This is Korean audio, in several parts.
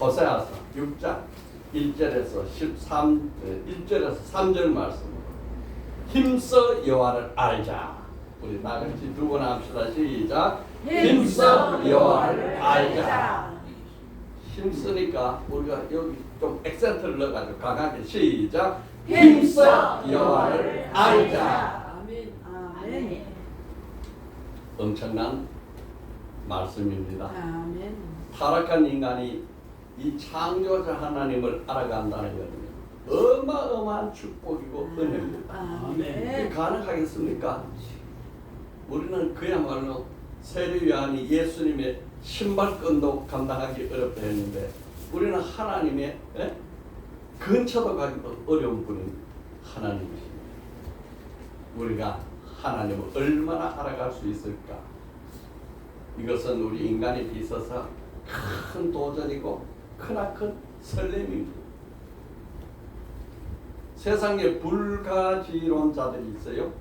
호세아서 6장 1절에서 3절 말씀으로 힘써 여호와를 알자. 우리 다 같이 두 번 합시다. 시작. 힘써 여호와를 알자. 힘쓰니까 우리가 여기 좀 액센트를 넣어가지고 강하게 시작. 힘써 여호와를 알자. 아멘. 아멘. 엄청난 말씀입니다. 아멘. 타락한 인간이 이 창조자 하나님을 알아간다는 것은 어마어마한 축복이고 은혜입니다. 아멘. 이게 가능하겠습니까? 우리는 그야말로 세례요한이 예수님의 신발끈도 감당하기 어렵다 했는데 우리는 하나님의 근처도 가기도 어려운 분인 하나님이십니다. 우리가 하나님을 얼마나 알아갈 수 있을까? 이것은 우리 인간에 있어서 큰 도전이고 크나큰 설렘입니다. 세상에 불가지론자들이 있어요.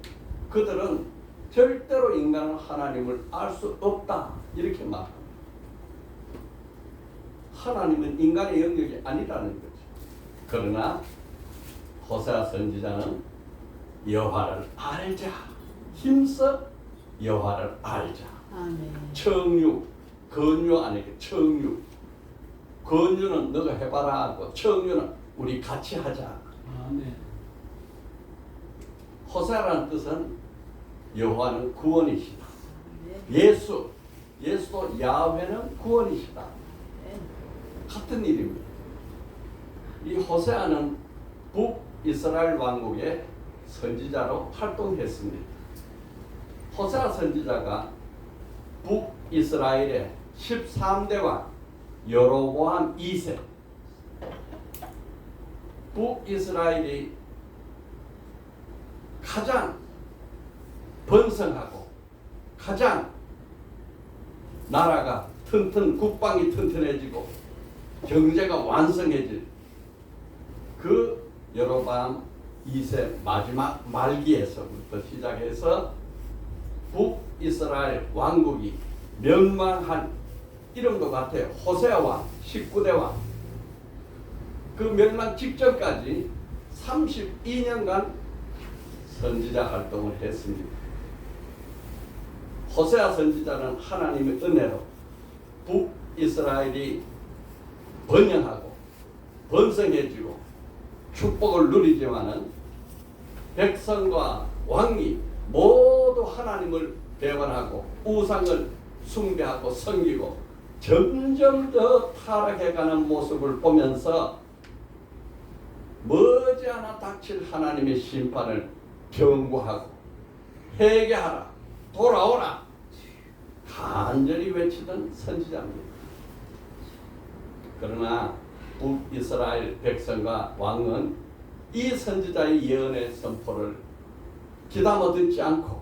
그들은 절대로 인간은 하나님을 알 수 없다 이렇게 말합니다. 하나님은 인간의 영역이 아니라는 거죠. 그러나 호세아 선지자는 여호와를 알자. 힘써 여호와를 알자. 아멘. 청유, 건유 아니게 청유. 건유는 너가 해봐라 하고 청유는 우리 같이 하자. 아멘. 호세아라는 뜻은 여호와는 구원이시다. 아멘. 예수도 야훼는 구원이시다. 같은 일입니다. 이 호세아는 북이스라엘 왕국의 선지자로 활동했습니다. 호세아 선지자가 북이스라엘의 13대 왕 여로보암 2세 북이스라엘이 가장 번성하고 가장 나라가 국방이 튼튼해지고 경제가 완성해질 그 여로보암 2세 마지막 말기에서부터 시작해서 북이스라엘 왕국이 멸망한 이름도 같아요. 호세아 왕 19대 왕. 그 멸망 직전까지 32년간 선지자 활동을 했습니다. 호세아 선지자는 하나님의 은혜로 북이스라엘이 번영하고 번성해지고 축복을 누리지만은 백성과 왕이 모두 하나님을 배반하고 우상을 숭배하고 섬기고 점점 더 타락해가는 모습을 보면서 머지않아 닥칠 하나님의 심판을 경고하고 회개하라 돌아오라 간절히 외치던 선지자입니다. 그러나 북이스라엘 백성과 왕은 이 선지자의 예언의 선포를 귀담아 듣지 않고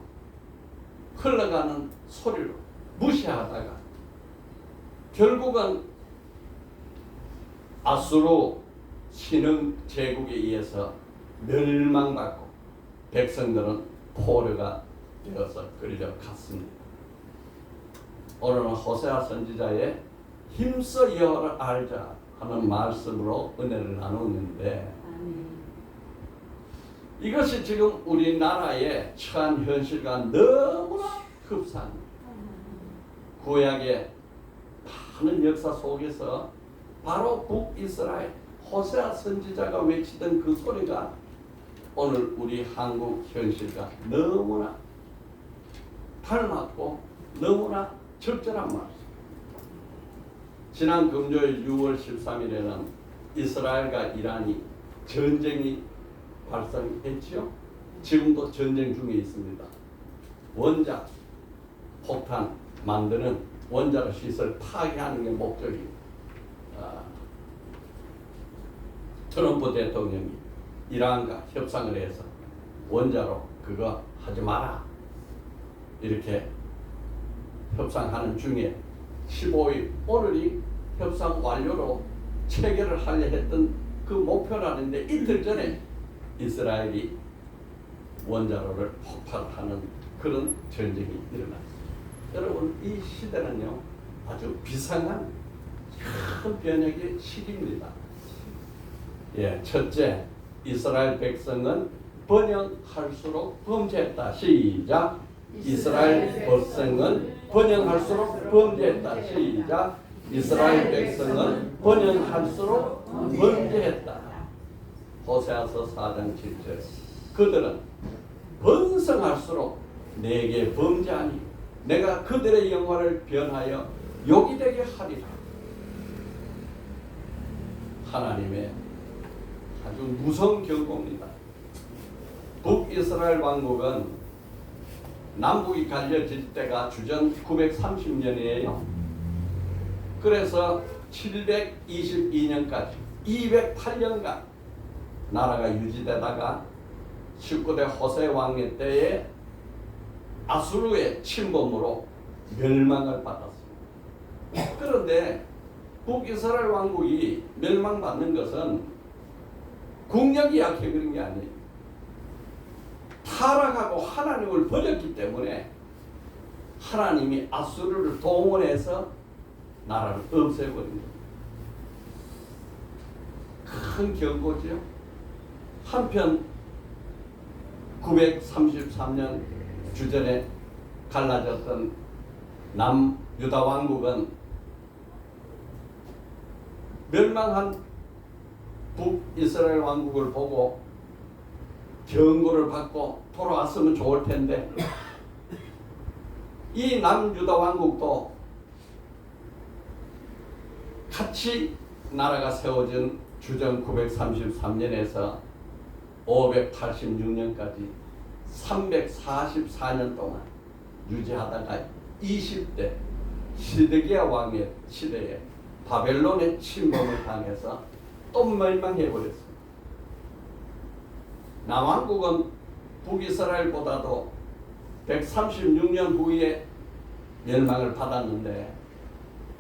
흘러가는 소리로 무시하다가 결국은 아수르 신흥 제국에 의해서 멸망받고 백성들은 포로가 되어서 끌려갔습니다. 오늘은 호세아 선지자의 힘써 여호와를 알자 하는 말씀으로 은혜를 나누는데 이것이 지금 우리나라의 처한 현실과 너무나 흡사합니다. 구약의 많은 역사 속에서 바로 북이스라엘 호세아 선지자가 외치던 그 소리가 오늘 우리 한국 현실과 너무나 닮았고 너무나 적절한 말입니다. 지난 금요일 6월 13일에는 이스라엘과 이란이 전쟁이 발생했지요. 지금도 전쟁 중에 있습니다. 원자 폭탄 만드는 원자로 시설 파괴하는 게 목적입니다. 트럼프 대통령이 이란과 협상을 해서 원자로 그거 하지 마라 이렇게 협상하는 중에 15일 오늘이 협상 완료로 체결을 하려 했던 그 목표라는데 이틀 전에 이스라엘이 원자로를 폭발하는 그런 전쟁이 일어났습니다. 여러분 이 시대는요 아주 비상한 큰 변혁의 시기입니다. 예, 첫째, 이스라엘 백성은 번영할수록 범죄했다. 시작. 이스라엘 백성은 번영할수록 범죄했다. 시작. 이스라엘 백성은 번영할수록 범죄했다. 호세아서 4장 7절. 그들은 번성할수록 내게 범죄하니 내가 그들의 영화를 변하여 욕이 되게 하리라. 하나님의 아주 무서운 경고입니다. 북이스라엘 왕국은 남북이 갈려질 때가 주전 930년이에요. 그래서 722년까지 208년간 나라가 유지되다가 19대 호세 왕의 때에 아수르의 침범으로 멸망을 받았습니다. 그런데 북이스라엘 왕국이 멸망받는 것은 국력이 약해 그런 게 아니에요. 타락하고 하나님을 버렸기 때문에 하나님이 아수르를 동원해서 나라를 없애버린 거예요. 큰 경고죠. 한편 933년 주전에 갈라졌던 남유다 왕국은 멸망한 북이스라엘 왕국을 보고 경고를 받고 돌아왔으면 좋을 텐데 이 남유다 왕국도 같이 나라가 세워진 주전 933년에서 586년까지 344년 동안 유지하다가 20대 시드기야 왕의 시대에 바벨론의 침범을 당해서 또 멸망해버렸습니다. 남왕국은 북이스라엘보다도 136년 후에 멸망을 받았는데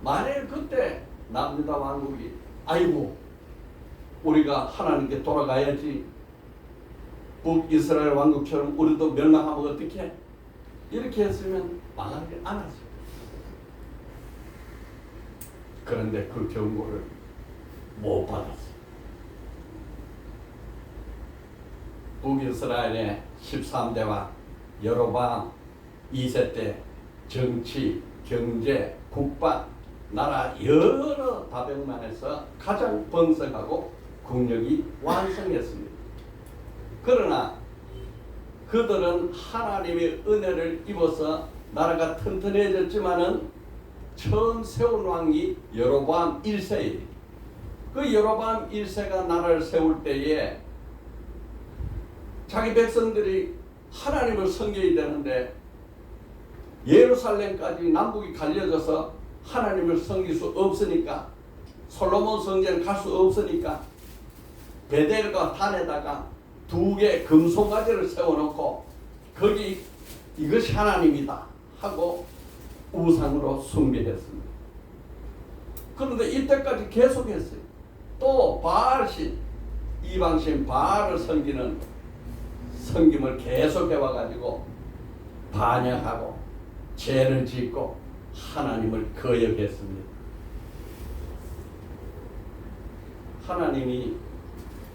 만일 그때 남유다 왕국이 아이고 우리가 하나님께 돌아가야지 북이스라엘 왕국처럼 우리도 멸망하면 어떡해? 이렇게 했으면 망하지 않았어요. 그런데 그 경고를 못 받았어요. 북이스라엘의 13대와 여로보암 2세 때 정치, 경제, 국방, 나라 여러 다백만에서 가장 번성하고 국력이 완성했습니다. 그러나 그들은 하나님의 은혜를 입어서 나라가 튼튼해졌지만은 처음 세운 왕이 여로보암 1세예요. 그 여로보암 1세가 나라를 세울 때에 자기 백성들이 하나님을 섬겨야 되는데 예루살렘까지 남북이 갈려져서 하나님을 섬길 수 없으니까 솔로몬 성전 갈 수 없으니까 베델과 단에다가 2개 금송아지를 세워놓고 거기 이것이 하나님이다 하고 우상으로 숭배했습니다. 그런데 이때까지 계속했어요. 또 바알신 이방신 바알을 섬기는 섬김을 계속해와가지고 반역하고 죄를 짓고 하나님을 거역했습니다. 하나님이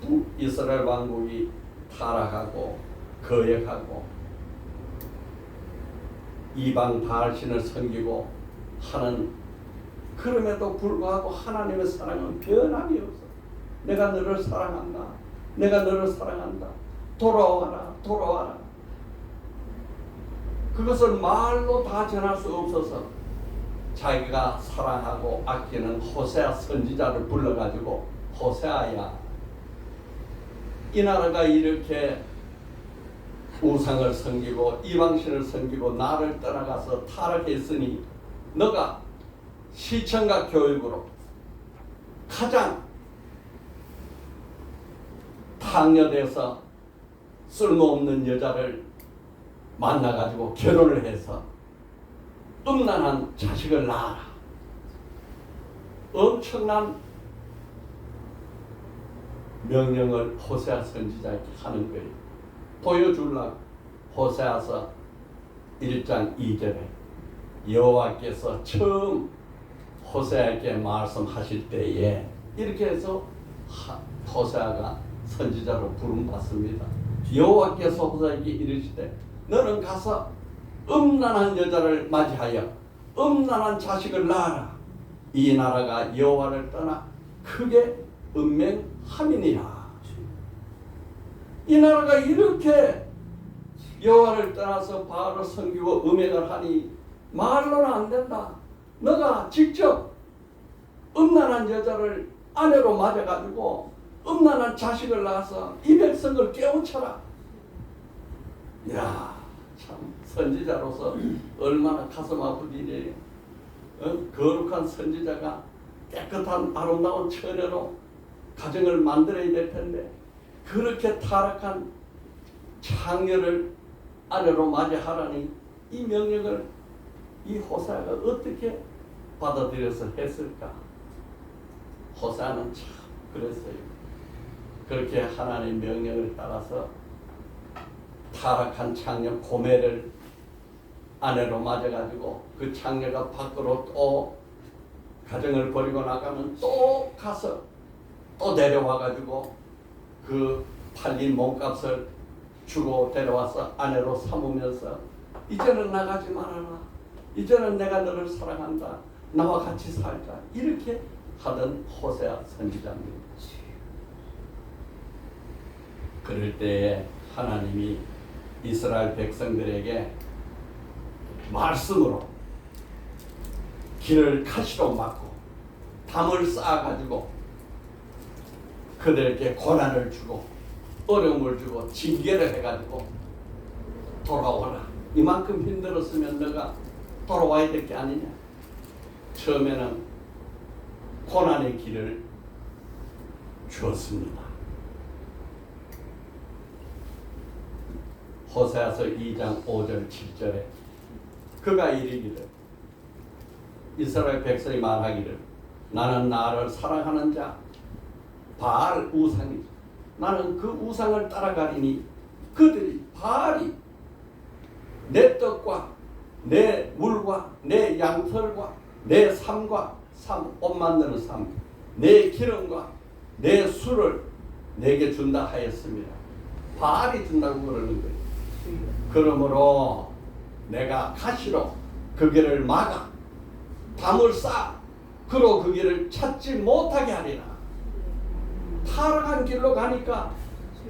북이스라엘 왕국이 타락하고 거역하고 이방 바알신을 섬기고 하는 그럼에도 불구하고 하나님의 사랑은 변함이 없어. 내가 너를 사랑한다. 내가 너를 사랑한다. 돌아와라. 돌아와라. 그것을 말로 다 전할 수 없어서 자기가 사랑하고 아끼는 호세아 선지자를 불러가지고 호세아야, 이 나라가 이렇게 우상을 섬기고 이방신을 섬기고 나를 떠나가서 타락했으니 너가 시청각 교육으로 가장 탕려돼서 쓸모없는 여자를 만나가지고 결혼을 해서 음란한 자식을 낳아라. 엄청난 명령을 호세아 선지자에게 하는 거예요. 보여주려고. 호세아서 1장 2절에 여호와께서 처음 호세아에게 말씀하실 때에 이렇게 해서 호세아가 선지자로 부름받습니다. 여호와께서 호세아에게 이르시되 너는 가서 음란한 여자를 맞이하여 음란한 자식을 낳아라. 이 나라가 여호와를 떠나 크게 음맹함이니라. 이 나라가 이렇게 여호와를 떠나서 바알을 섬기고 음행을 하니 말로는 안 된다. 너가 직접 음란한 여자를 아내로 맞아가지고 음란한 자식을 낳아서 이 백성을 깨우쳐라. 이야, 참 선지자로서 얼마나 가슴 아픈 일이에요. 거룩한 선지자가 깨끗한 아름다운 처녀로 가정을 만들어야 될 텐데 그렇게 타락한 창녀를 아내로 맞이하라니 이 명령을 이 호세아가 어떻게 받아들여서 했을까? 호세아는 참 그랬어요. 그렇게 하나님 명령을 따라서 타락한 창녀 고멜을 아내로 맞아가지고 그 창녀가 밖으로 또 가정을 버리고 나가면 또 가서 또 내려와가지고 그 팔린 몸값을 주고 데려와서 아내로 삼으면서 이제는 나가지 말아라. 이제는 내가 너를 사랑한다. 나와 같이 살자. 이렇게 하던 호세아 선지자입니다. 그럴 때에 하나님이 이스라엘 백성들에게 말씀으로 길을 가시로 막고 담을 쌓아가지고 그들에게 고난을 주고 어려움을 주고 징계를 해가지고 돌아오라. 이만큼 힘들었으면 너가 돌아와야 될 게 아니냐. 처음에는 고난의 길을 주었습니다. 호세아서 2장 5절 7절에 그가 이르기를 이스라엘 백성이 말하기를 나는 나를 사랑하는 자 바알 우상이 나는 그 우상을 따라가리니 그들이 바알이 내 떡과 내 물과 내 양털과 내 삶과 옷 만드는 삶 내 기름과 내 술을 내게 준다 하였습니다. 바알이 준다고 그러는 거예요. 그러므로 내가 가시로 그 길을 막아 담을 쌓아 그로 그 길을 찾지 못하게 하리라. 타락한 길로 가니까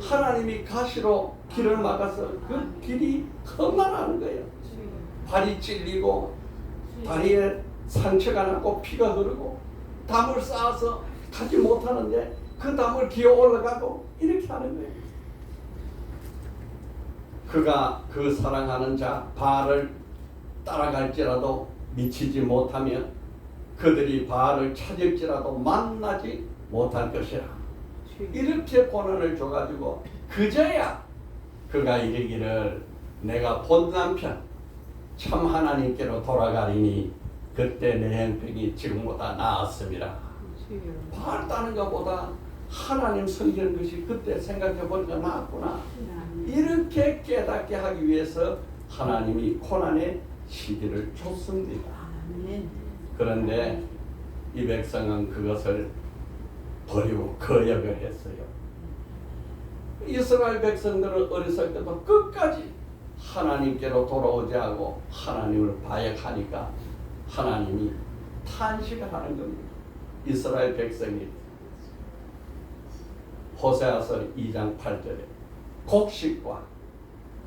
하나님이 가시로 길을 막아서 그 길이 험난하는 거예요. 발이 찔리고 다리에 상처가 나고 피가 흐르고 담을 쌓아서 가지 못하는데 그 담을 기어 올라가고 이렇게 하는 거예요. 그가 그 사랑하는 자 바알을 따라갈지라도 미치지 못하며 그들이 바알을 찾을지라도 만나지 못할 것이라. 이렇게 고난을 줘가지고 그제야 그가 이르기를 내가 본 남편 참 하나님께로 돌아가리니 그때 내 형편이 지금보다 나았습니다. 바알 따는 것보다 하나님 섬기는 것이 그때 생각해 보니까 나았구나. 이렇게 깨닫게 하기 위해서 하나님이 고난의 시기를 줬습니다. 그런데 이 백성은 그것을 버리고 거역을 했어요. 이스라엘 백성들은 어렸을 때도 끝까지 하나님께로 돌아오지 않고 하나님을 바역하니까 하나님이 탄식을 하는 겁니다. 이스라엘 백성이 호세아서 2장 8절에 곡식과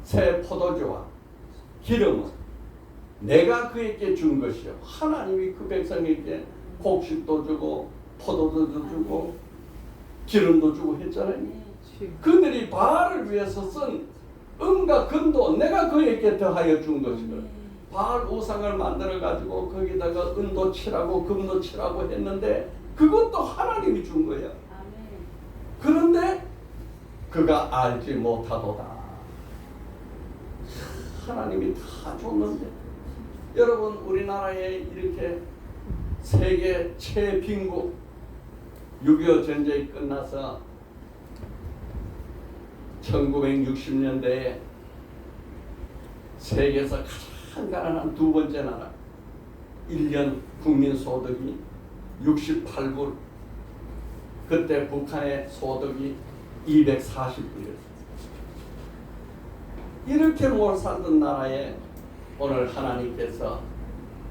새 포도주와 기름은 내가 그에게 준 것이요. 하나님이 그 백성에게 곡식도 주고 포도주도 주고 기름도 주고 했잖아요. 그들이 바알을 위해서 쓴 은과 금도 내가 그에게 더하여 준 것이거든. 바알 우상을 만들어 가지고 거기다가 은도 칠하고 금도 칠하고 했는데 그것도 하나님이 준 거예요. 그런데 그가 알지 못하도다. 하나님이 다 줬는데 여러분 우리나라에 이렇게 세계 최빈국 6.25 전쟁이 끝나서 1960년대에 세계에서 가장 가난한 두 번째 나라 1년 국민 소득이 68불. 그때 북한의 소득이 240불이었어요. 이렇게 못 살던 나라에 오늘 하나님께서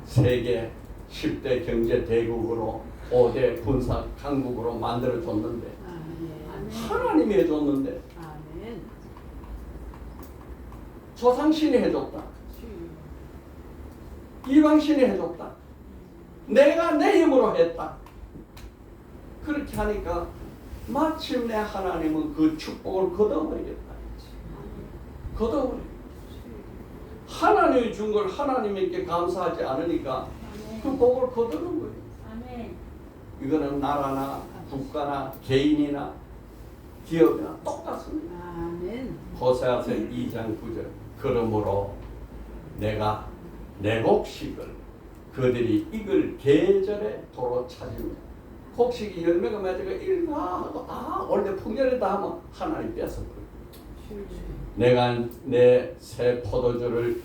세계 10대 경제 대국으로 5대 군사 강국으로 만들어 줬는데 아멘. 하나님이 해줬는데 아멘. 조상신이 해줬다. 주. 이방신이 해줬다. 내가 내 힘으로 했다. 그렇게 하니까 마침내 하나님은 그 축복을 걷어버리겠다. 걷어버려. 하나님이 준 걸 하나님께 감사하지 않으니까 그 복을 거두는 거예요. 아멘. 이거는 나라나 국가나 개인이나 기업이나 똑같습니다. 아멘. 호세아서 2장 9절. 그러므로 내가 내 곡식을 그들이 익을 계절에 도로 찾으며 곡식이 열매가 맺어가 일가하고 다 원래 풍년이다 하면 하나님 뺏어버려요. 내가 내 새 포도주를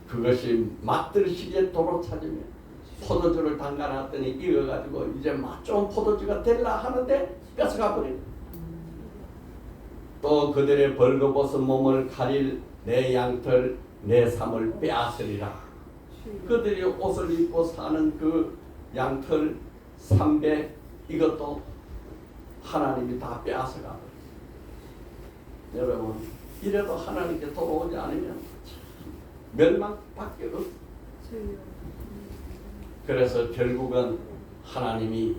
그것이 맛들 시기에 도로 찾으며 포도주를 담가놨더니 익어가지고 이제 맛 좋은 포도주가 될라 하는데 뺏어가 버리고 또 그들의 벌거벗은 몸을 가릴 내 양털 내 삶을 빼앗으리라. 그들이 옷을 입고 사는 그 양털 300 이것도 하나님이 다 빼앗아가 버려요. 여러분 이래도 하나님께 돌아오지 않으면 멸망밖에 없어요. 그래서 결국은 하나님이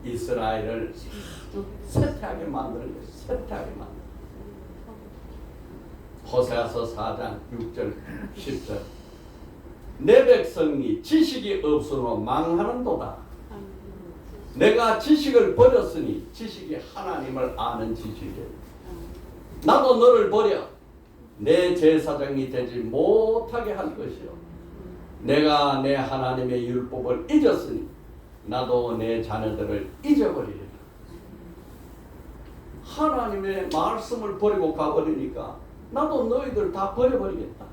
이스라엘을 아주 쇠퇴하게 만드는 거예요. 쇠퇴하게 만드는 거예요. 호세아서 4장 6절 10절 내 백성이 지식이 없으므로 망하는도다. 내가 지식을 버렸으니 지식이 하나님을 아는 지식이에요. 나도 너를 버려 내 제사장이 되지 못하게 할 것이요. 내가 내 하나님의 율법을 잊었으니 나도 내 자녀들을 잊어버리리라. 하나님의 말씀을 버리고 가버리니까 나도 너희들 다 버려버리겠다.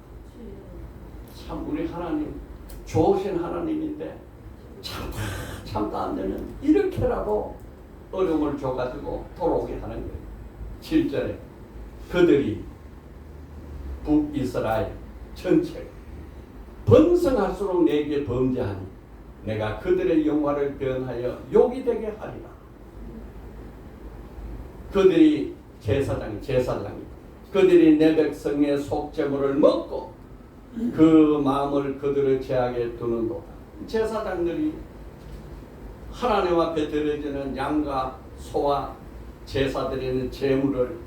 참 우리 하나님 좋으신 하나님인데 참다 안 되면 이렇게라도 어려움을 줘가지고 돌아오게 하는 거예요. 7절에 그들이 북이스라엘 전체 번성할수록 내게 범죄하니 내가 그들의 영화를 변하여 욕이 되게 하리라. 그들이 제사장이 그들이 내 백성의 속죄물을 먹고 그 마음을 그들의 죄악에 두는도다. 제사장들이 하나님 앞에 드려지는 양과 소와 제사드리는 제물을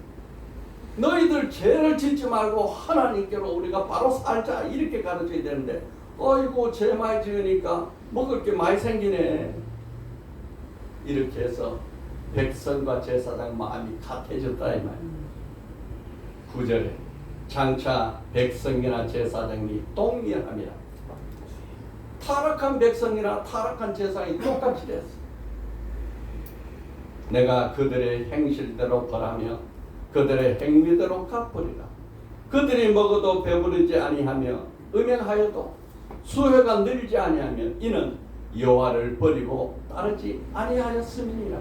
너희들 죄를 짓지 말고 하나님께로 우리가 바로 살자 이렇게 가르쳐야 되는데 어이구 죄 많이 지으니까 먹을 게 많이 생기네. 이렇게 해서 백성과 제사장 마음이 같아졌다 이 말이에요. 9절에 장차 백성이나 제사장이 동일함이라. 타락한 백성이나 타락한 제사장이 똑같이 됐어. 내가 그들의 행실대로 벌하며 그들의 행위대로 갚으리라. 그들이 먹어도 배부르지 아니하며 음행하여도 수혜가 늘지 아니하며 이는 여호와를 버리고 따르지 아니하였음이니라.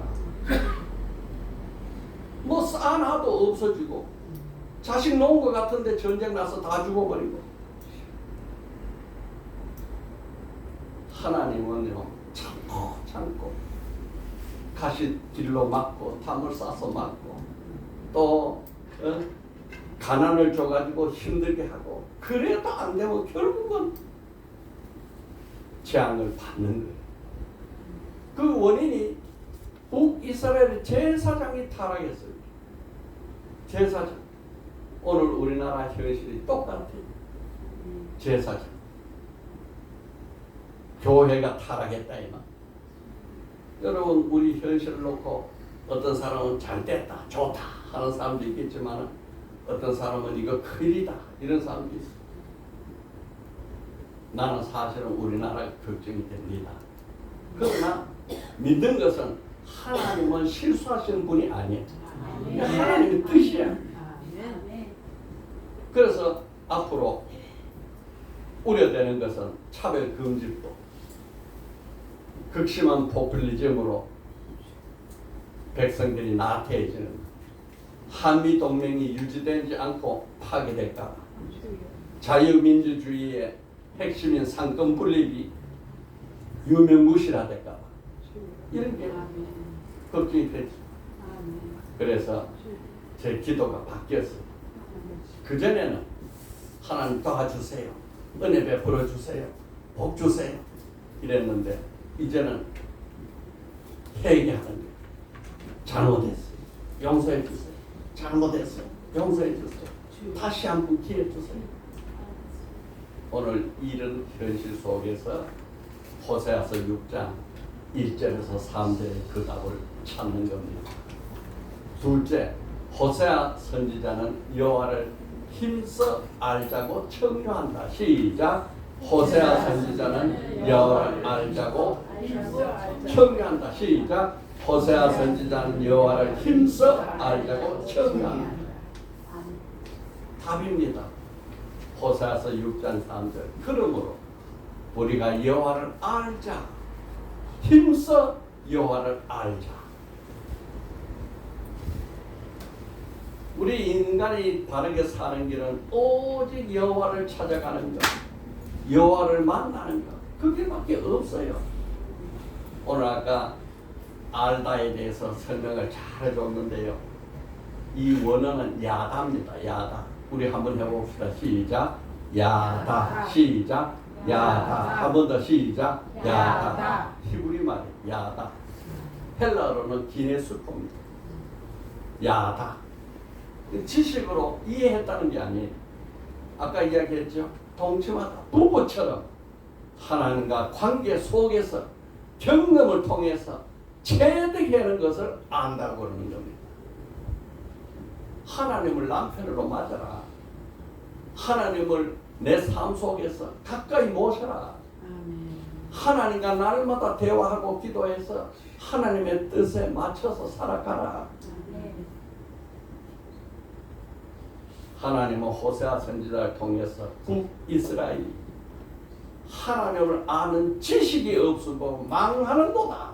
뭐 쌓아놔도 없어지고 자식 놓은 것 같은데 전쟁 나서 다 죽어버리고. 하나님은요 참고 가시길로 막고 담을 싸서 막고 또 가난을 줘가지고 힘들게 하고 그래도 안 되면 결국은 재앙을 받는 거예요. 그 원인이 북이스라엘 제사장이 타락했어요. 제사장. 오늘 우리나라 현실이 똑같아요. 제사장. 교회가 타락했다 이 말. 여러분 우리 현실을 놓고 어떤 사람은 잘 됐다 좋다 하는 사람도 있겠지만 어떤 사람은 이거 큰일이다 이런 사람도 있어. 나는 사실은 우리나라가 걱정이 됩니다. 그러나 믿는 것은 하나님은 실수하시는 분이 아니에요. 하나님의 뜻이야. 아멘. 그래서 앞으로 우려되는 것은 차별금지법. 극심한 포퓰리즘으로 백성들이 나태해지는 한미 동맹이 유지되지 않고 파괴될까, 자유민주주의의 핵심인 상권 분립이 유명무실화될까, 이런 게 걱정이 되죠. 그래서 제 기도가 바뀌었어요. 그전에는 하나님 도와주세요, 은혜 베풀어 주세요, 복 주세요 이랬는데 이제는 회개하는 거예요. 잘못했어요, 용서해 주세요. 잘못했어요, 용서해 주세요. 다시 한번 기회 주세요. 오늘 이런 현실 속에서 호세아서 6장 1절에서 3절의 그 답을 찾는 겁니다. 둘째, 호세아 선지자는 여호와를 힘써 알자고 청유한다. 시작. 호세아 선지자는 여호와를 알자고 청유한다. 시작. 호세아 선지자는 여호와를 힘써 알자고 청유한다. 답입니다. 호세아서 6장 3절. 그러므로 우리가 여호와를 알자. 힘써 여호와를 알자. 우리 인간이 바르게 사는 길은 오직 여호와를 찾아가는 것, 여호와를 만나는 것, 그게밖에 없어요. 오늘 아까 알다에 대해서 설명을 잘 해줬는데요. 이 원어는 야다입니다. 야다. 우리 한번 해봅시다. 시작. 야다. 시작. 야다. 한 번 더 시작. 야다. 히브리 말이에요. 야다. 헬라어로는 기네스코입니다. 야다. 지식으로 이해했다는 게 아니에요. 아까 이야기했죠. 동침하다. 부부처럼 하나님과 관계 속에서 경험을 통해서 체득하는 것을 안다고 그러는 겁니다. 하나님을 남편으로 맞아라. 하나님을 내 삶 속에서 가까이 모셔라. 하나님과 날마다 대화하고 기도해서 하나님의 뜻에 맞춰서 살아가라. 하나님은 호세아 선지자를 통해서 북이스라엘이 하나님을 아는 지식이 없으고 망하는도다.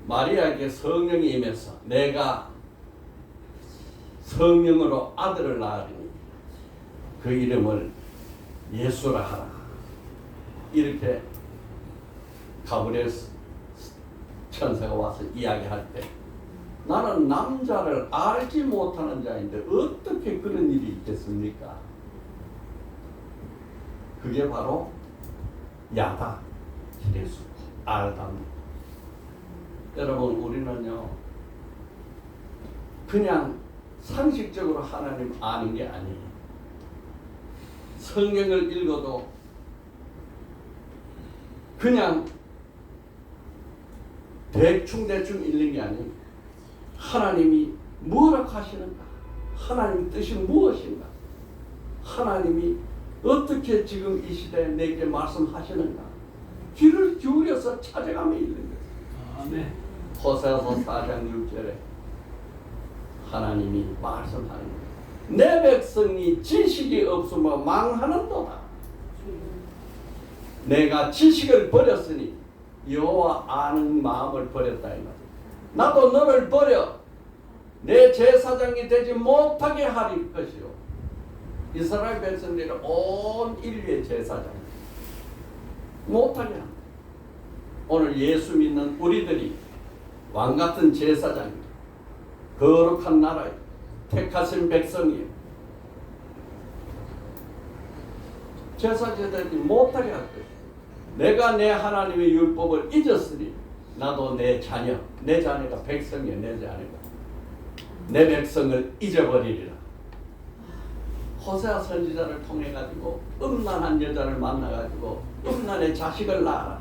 마리아에게 성령이 임해서 내가 성령으로 아들을 낳으리니 그 이름을 예수라 하라. 이렇게 가브리엘 천사가 와서 이야기할 때 나는 남자를 알지 못하는 자인데 어떻게 그런 일이 있겠습니까? 그게 바로 야다, 예수, 알다입니다. 여러분, 우리는요 그냥 상식적으로 하나님 아는 게 아니에요. 성경을 읽어도 그냥 대충 읽는 게 아니에요. 하나님이 뭐라고 하시는가? 하나님 뜻이 무엇인가? 하나님이 어떻게 지금 이 시대에 내게 말씀하시는가? 귀를 기울여서 찾아가며 읽는 거예요. 아멘. 호세아서 4장 6절에 하나님이 말씀하는 거예요. 내 백성이 지식이 없으면 망하는도다. 내가 지식을 버렸으니 여호와 아는 마음을 버렸다 이 말이야. 나도 너를 버려 내 제사장이 되지 못하게 하리 것이요. 이스라엘 백성들은 온 인류의 제사장 못하게 합니다. 오늘 예수 믿는 우리들이 왕같은 제사장입니다. 거룩한 나라에 택하신 백성이에요. 제사제들이 못하게 할 것이요. 내가 내 하나님의 율법을 잊었으니 나도 내 자녀, 내 자녀가 백성이야. 내 자녀가 내 백성을 잊어버리리라. 호세아 선지자를 통해 가지고 음란한 여자를 만나 가지고 음란의 자식을 낳아라.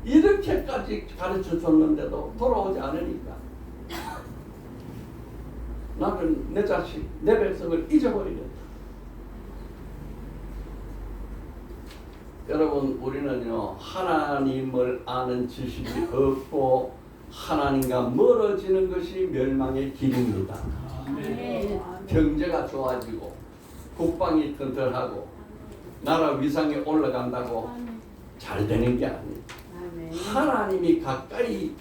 이렇게까지 가르쳐 줬는데도 돌아오지 않으니까 나는 내 자식, 내 백성을 잊어버리겠다. 여러분, 우리는요 하나님을 아는 지식이 없고 하나님과 멀어지는 것이 멸망의 길입니다. 경제가 좋아지고 국방이 튼튼하고 나라 위상이 올라간다고 잘 되는 게 아니에요. 아멘. 하나님이 가까이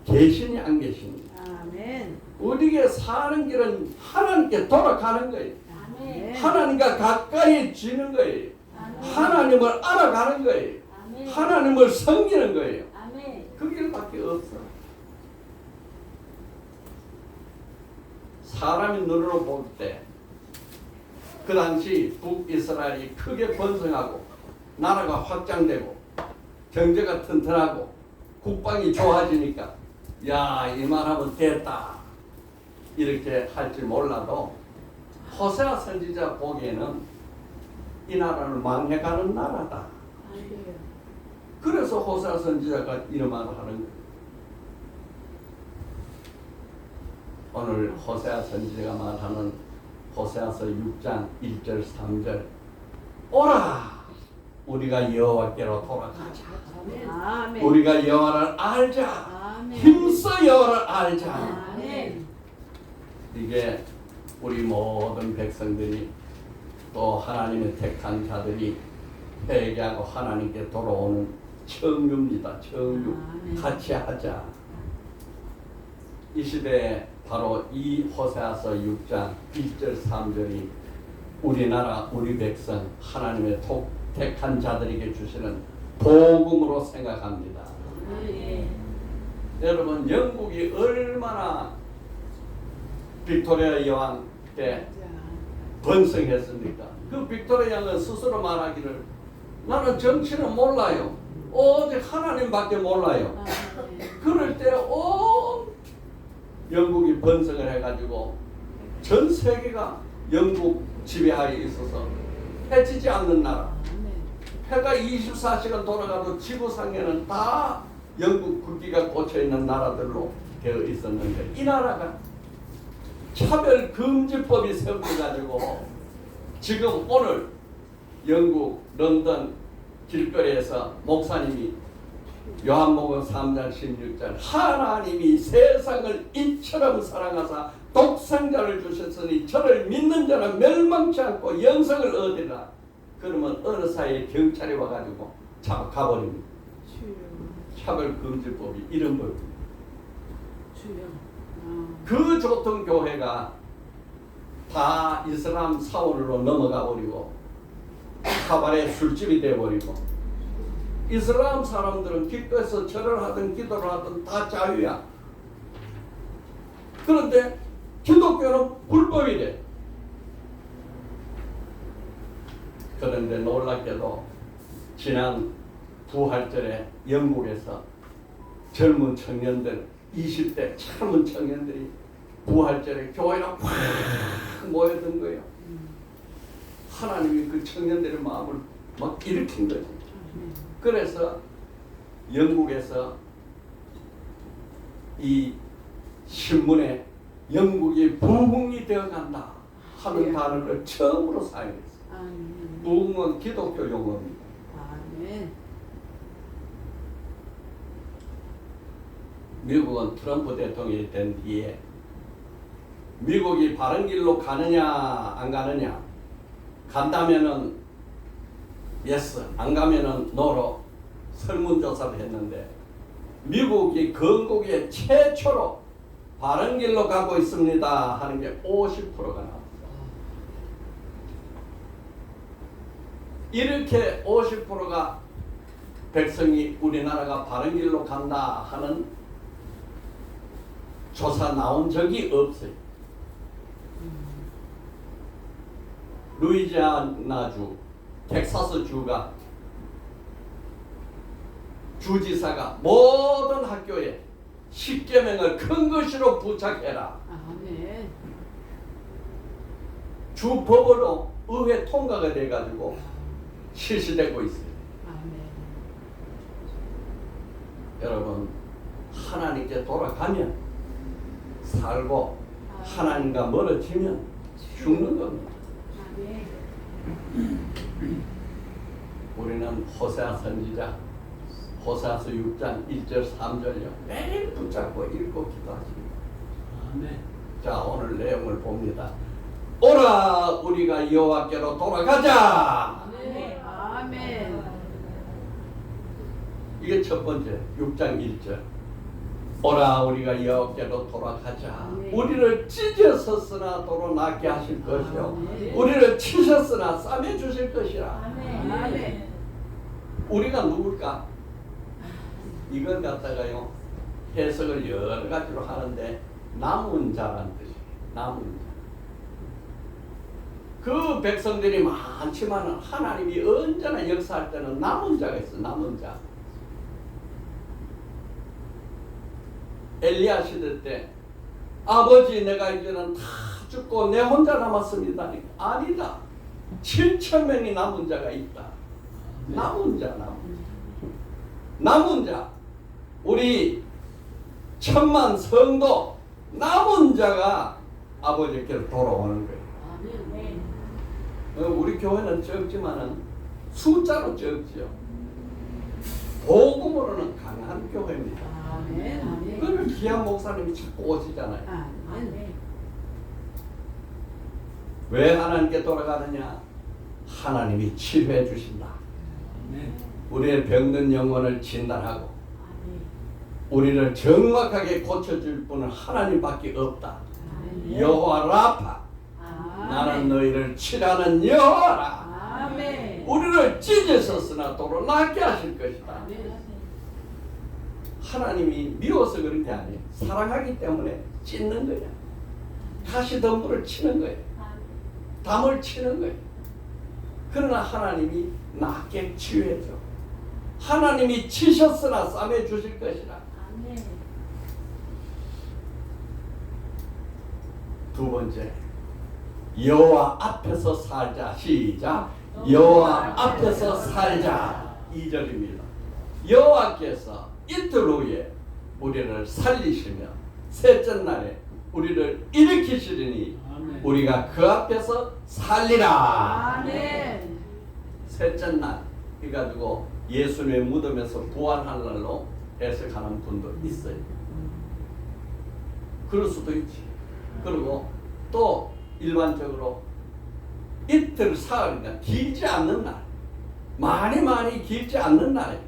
계시니 안 계시니 아멘. 우리가 사는 길은 하나님께 돌아가는 거예요. 아멘. 하나님과 가까이 지는 거예요. 아멘. 하나님을 알아가는 거예요. 아멘. 하나님을 섬기는 거예요. 아멘. 그 길밖에 없어. 사람이 눈으로 볼 때 그 당시 북이스라엘이 크게 번성하고 나라가 확장되고 경제가 튼튼하고 국방이 좋아지니까 야, 이 말하면 됐다 이렇게 할지 몰라도 호세아 선지자 보기에는 이 나라는 망해가는 나라다. 그래서 호세아 선지자가 이런 말을 하는 거예요. 오늘 호세아 선지자가 말하는 호세아서 6장 1절 3절 오라 우리가 여호와께로 돌아가자. 아멘. 우리가 여호와를 알자. 아멘. 힘써 여호와를 알자. 아멘. 이게 우리 모든 백성들이 또 하나님의 택한 자들이 회개하고 하나님께 돌아오는 청유입니다. 청유. 아멘. 같이 하자. 이 시대에 바로 이 호세아서 6장 1절 3절이 우리나라 우리 백성 하나님의 택한 자들에게 주시는 복음으로 생각합니다. 네. 여러분 영국이 얼마나 빅토리아 여왕 때 번성했습니까? 그 빅토리아 여왕은 스스로 말하기를 나는 정치는 몰라요. 오직 하나님밖에 몰라요. 그럴 때 온 영국이 번성을 해가지고 전 세계가 영국 지배하에 있어서 해지지 않는 나라. 해가 24시간 돌아가도 지구상에는 다 영국 국기가 꽂혀있는 나라들로 되어 있었는데 이 나라가 차별금지법이 세워져가지고 지금 오늘 영국 런던 길거리에서 목사님이 요한복음 3장 16절 하나님이 세상을 이처럼 사랑하사 독생자를 주셨으니 저를 믿는 자는 멸망치 않고 영생을 얻으리라. 그러면 어느 사이에 경찰이 와가지고 가버립니다. 차별금지법이 이런 법입니다. 그 좋던 교회가 다 이슬람 사원으로 넘어가 버리고 카바레 술집이 되어버리고 이슬람 사람들은 기도해서 절을 하든 기도를 하든 다 자유야. 그런데 기독교는 불법이 돼. 그런데 놀랍게도 지난 부활절에 영국에서 젊은 청년들 20대 젊은 청년들이 부활절에 교회로 확 모여든 거예요. 하나님이 그 청년들의 마음을 막 일으킨 거죠. 그래서 영국에서 이 신문에 영국이 부흥이 되어간다 하는 단어를 처음으로 사용했어요. 부흥은 기독교 용어입니다. 아멘. 미국은 트럼프 대통령이 된 뒤에 미국이 바른 길로 가느냐 안 가느냐 간다면은 예스 안 가면은 노로 설문조사를 했는데 미국이 건국의 최초로 바른 길로 가고 있습니다 하는 게 50%가 나왔어요. 이렇게 50%가 백성이 우리나라가 바른 길로 간다 하는 조사 나온 적이 없어요. 루이지아나주, 텍사스주가 주지사가 모든 학교에 10계명을 큰 것으로 부착해라. 아멘. 주법으로 의회 통과가 돼가지고 실시되고 있어요. 아멘. 여러분 하나님께 돌아가면 살고 하나님과 멀어지면 죽는 겁니다. 우리는 호세아 선지자 호세아서 6장 1절 3절요 매일 붙잡고 읽고 기도하십니다. 자 오늘 내용을 봅니다. 오라 우리가 여호와께로 돌아가자. 아멘. 아멘. 이게 첫 번째 6장 1절. 오라 우리가 여호와께로 돌아가자. 아멘. 우리를 찢으셨으나 도로 낫게 하실 것이요 아멘. 우리를 치셨으나 싸매 주실 것이라. 아멘. 우리가 누굴까? 이걸 갖다가요 해석을 여러 가지로 하는데 남은 자란 뜻이에요. 남은 자. 그 백성들이 많지만 하나님이 언제나 역사할 때는 남은 자가 있어. 남은 자. 엘리야 시대 때 아버지 내가 이제는 다 죽고 내 혼자 남았습니다. 아니다. 7,000명이 남은 자가 있다. 남은 자. 남은 자. 우리 10,000만 성도 남은 자가 아버지께로 돌아오는 거예요. 우리 교회는 적지만은 숫자로 적지요. 복음으로는 강한 교회입니다. 아멘. 그걸 귀한 목사님이 자꾸 오시잖아요. 아멘. 왜 하나님께 돌아가느냐? 하나님이 치료해 주신다. 우리의 병든 영혼을 진단하고 우리를 정확하게 고쳐줄 분은 하나님밖에 없다. 여호와 라파. 나는 너희를 치료하는 여호와라. 아멘. 우리를 찢으셨으나 도로 낫게 하실 것이다. 하나님이 미워서 그런 게 아니에요. 사랑하기 때문에 찢는 거야. 가시덤불을 치는 거예요. 담을 치는 거예요. 그러나 하나님이 낫게 치유해줘. 하나님이 치셨으나 싸매 주실 것이라. 두 번째, 여호와 앞에서 살자. 시작. 여호와 앞에서 살자. 2절입니다. 여호와께서 이틀 후에 우리를 살리시며 셋째 날에 우리를 일으키시리니 우리가 그 앞에서 살리라. 아멘. 셋째 날 해가지고 예수님의 무덤에서 부활할 날로 해석하는 분도 있어요. 그럴 수도 있지. 그리고 또 일반적으로 이틀 사흘이나 길지 않는 날, 많이 길지 않는 날에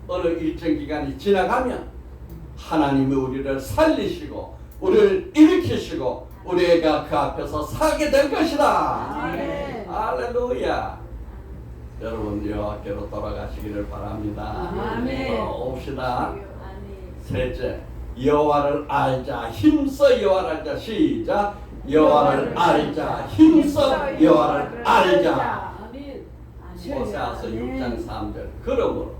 어느 일정 기간이 지나가면 하나님이 우리를 살리시고 우리를 일으키시고 우리가 그 앞에서 살게 될 것이다. 아멘. 할렐루야. 여러분 여호와께로 돌아가시기를 바랍니다. 아멘. 옵시다. 셋째, 여호와를 알자. 힘써 여호와를 알자. 시작. 여호와를 알자. 힘써 여호와를 알자. 아멘. 호세아서 6장 3절. 그러므로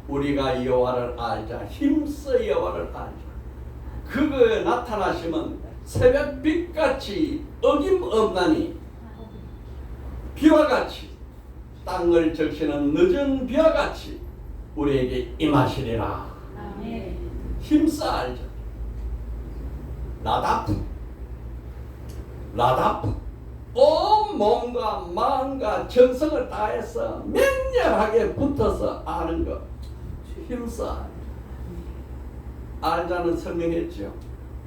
우리가 여호와를 알자. 힘써 여호와를 알자. 그거에 나타나시면 새벽빛같이 어김없나니 비와 같이 땅을 적시는 늦은 비와 같이 우리에게 임하시리라. 아멘. 힘써 알자. 라다프 온 몸과 마음과 정성을 다해서 맹렬하게 붙어서 아는 것. 힘써 알자. 알자는 설명했죠.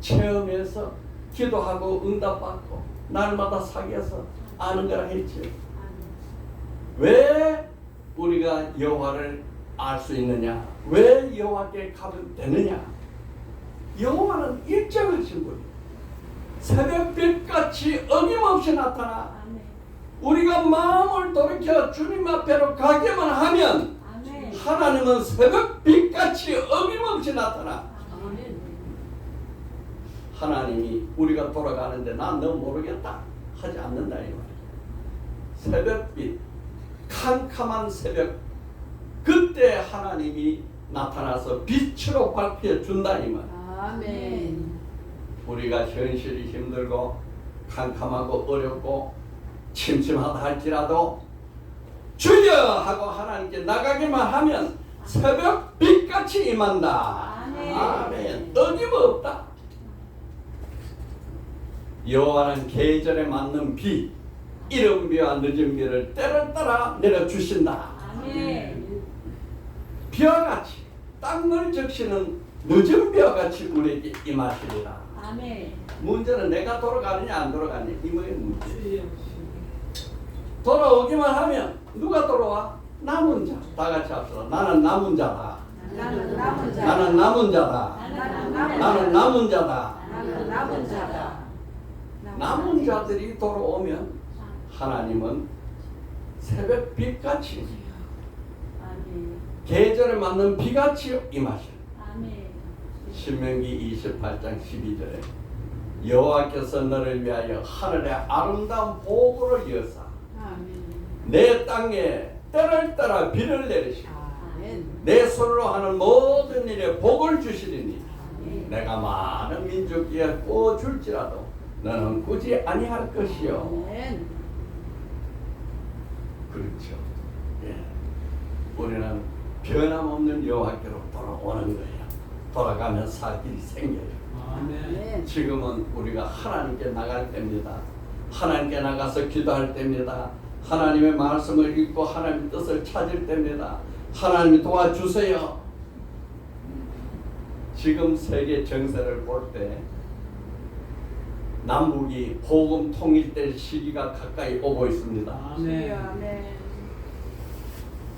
체험해서 기도하고 응답받고 날마다 사귀어서 아는 거라 했죠. 왜 우리가 여호와를 알 수 있느냐? 왜 여호와께 가면 되느냐? 여호와는 일정하신 분이에요. 새벽빛같이 어김없이 나타나 우리가 마음을 돌이켜 주님 앞에로 가기만 하면 하나님은 새벽빛같이 어김없이 나타나. 하나님이 우리가 돌아가는데 난 너 모르겠다 하지 않는다 이 말이에요. 새벽빛, 캄캄한 새벽, 그때 하나님이 나타나서 빛으로 밝혀 준다 이 말. 아멘. 우리가 현실이 힘들고 캄캄하고 어렵고 침침하다 할지라도 주여 하고 하나님께 나가기만 하면 새벽 빛같이 임한다. 아멘. 어김없다. 여호와는 계절에 맞는 비, 이른 비와 늦은 비를 때를 따라 내려주신다. 아멘. 비와 같이 땅을 적시는 늦은 비와 같이 우리에게 임하시리라. 아멘. 문제는 내가 돌아가느냐 안 돌아가느냐 이거의 문제. 돌아오기만 하면 누가 돌아와? 남은 자. 다 같이 합시다. 나는 남은 자다. 나는 남은 자. 나는 남은 자다. 나는 남은 자다. 나는 남은 자다. 남은 자들이 돌아오면 하나님은 새벽 빛같이 아멘. 계절에 맞는 비같이 임하시는 아멘. 신명기 28장 12절에 여호와께서 너를 위하여 하늘의 아름다운 복으로 여사 아멘. 내 땅에 때를 따라 비를 내리시고 아멘. 내 손으로 하는 모든 일에 복을 주시리니 아멘. 내가 많은 민족에게 꾸어줄지라도 너는 꾸지 아니할 것이요. 아멘. 그렇죠. 예. 우리는 변함없는 여호와께로 돌아오는 거예요. 돌아가면 살 길이 생겨요. 아멘. 지금은 우리가 하나님께 나갈 때입니다. 하나님께 나가서 기도할 때입니다. 하나님의 말씀을 읽고 하나님의 뜻을 찾을 때입니다. 하나님이 도와주세요. 지금 세계 정세를 볼 때 남북이 복음 통일될 시기가 가까이 오고 있습니다. 아멘.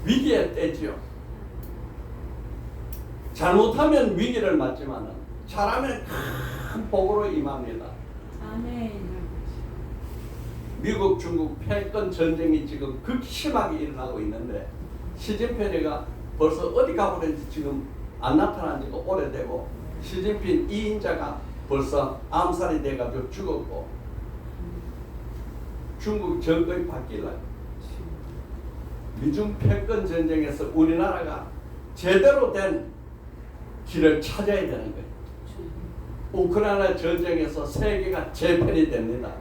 위기의 때지요. 잘못하면 위기를 맞지만은 잘하면 큰 복으로 임합니다. 아멘. 미국, 중국 패권 전쟁이 지금 극심하게 일어나고 있는데 시진핑이가 벌써 어디 가버렸는지 지금 안 나타난 지가 오래되고 시진핑 2인자가 벌써 암살이 돼가지고 죽었고 중국 정권이 바뀌려고 미중 패권 전쟁에서 우리나라가 제대로 된 길을 찾아야 되는 거예요. 우크라이나 전쟁에서 세계가 재편이 됩니다.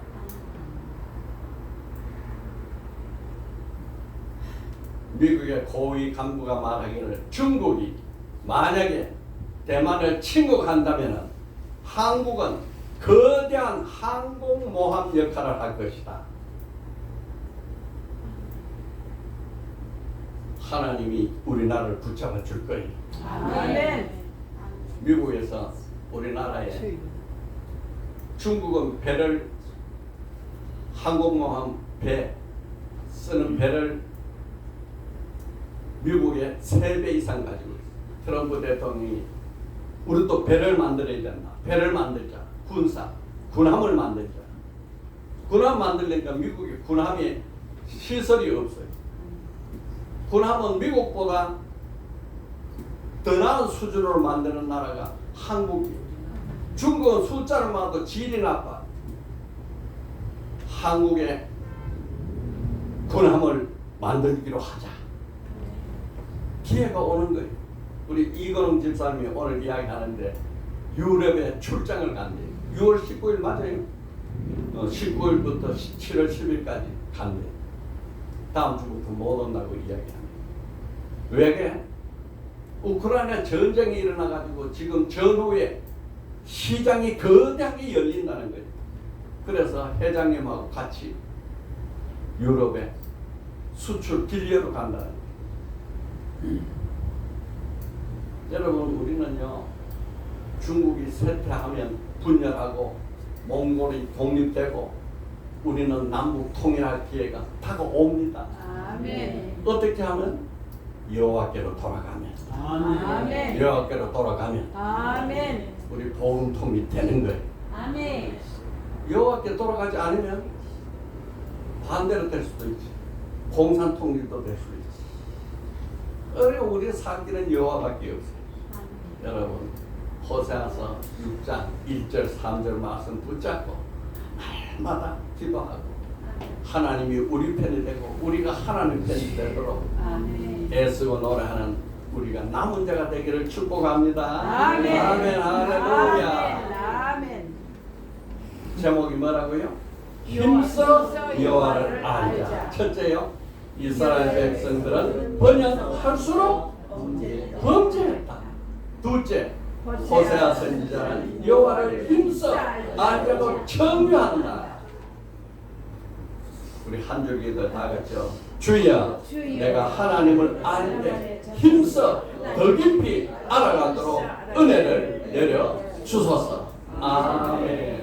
미국의 고위 간부가 말하기를 중국이 만약에 대만을 침공한다면 한국은 거대한 항공모함 역할을 할 것이다. 하나님이 우리나라를 붙잡아 줄 거예요. 아멘. 미국에서 우리나라에 중국은 배를 항공모함 배 쓰는 배를 미국의 3배 이상 가지고 있어요. 트럼프 대통령이 우리도 배를 만들어야 된다. 배를 만들자. 군함을 만들자. 군함 만들려니까 미국에 군함에 시설이 없어요. 군함은 미국보다 더 나은 수준으로 만드는 나라가 한국이에요. 중국은 숫자를 봐도 질이 나빠. 한국에 군함을 만들기로 하자. 기회가 오는 거예요. 우리 이건웅 집사님이 오늘 이야기하는데 유럽에 출장을 간대요. 6월 19일 맞아요. 19일부터 7월 10일까지 간대요. 다음 주부터 못 온다고 이야기합니다. 왜 그래? 우크라이나 전쟁이 일어나가지고 지금 전후에 시장이 거대하게 열린다는 거예요. 그래서 회장님하고 같이 유럽에 수출 딜리어로 간다는 거예요. 여러분 우리는요 중국이 쇠퇴하면 분열하고 몽골이 독립되고 우리는 남북 통일할 기회가 다가옵니다. 아멘. 어떻게 하면? 여호와께로 돌아가면 아멘. 여호와께로 돌아가면 아멘. 우리 복음통이 되는 거예요. 아멘. 여호와께 돌아가지 않으면 반대로 될 수도 있지. 공산통일도 될 수도 있지. 우리 살 길은 여호와밖에 없어요. 여러분 호세아서 6장 1절 3절 말씀 붙잡고 날마다 기도하고 하나님이 우리 편이 되고 우리가 하나님 편이 되도록 아멘. 애쓰고 노래하는 우리가 남은 자가 되기를 축복합니다. 아멘. 아멘. 할렐루야. 아멘. 제목이 뭐라고요? 힘써 여호와를 알자. 첫째요. 이스라엘 백성들은 번영할수록 범죄했다. 둘째, 호세아 선지자는 여호와를 힘써 알자고 청유한다. 우리 한 줄기도 다 같이요. 주여, 내가 하나님을 알 때 힘써 더 깊이 알아가도록 은혜를 내려 주소서. 아멘.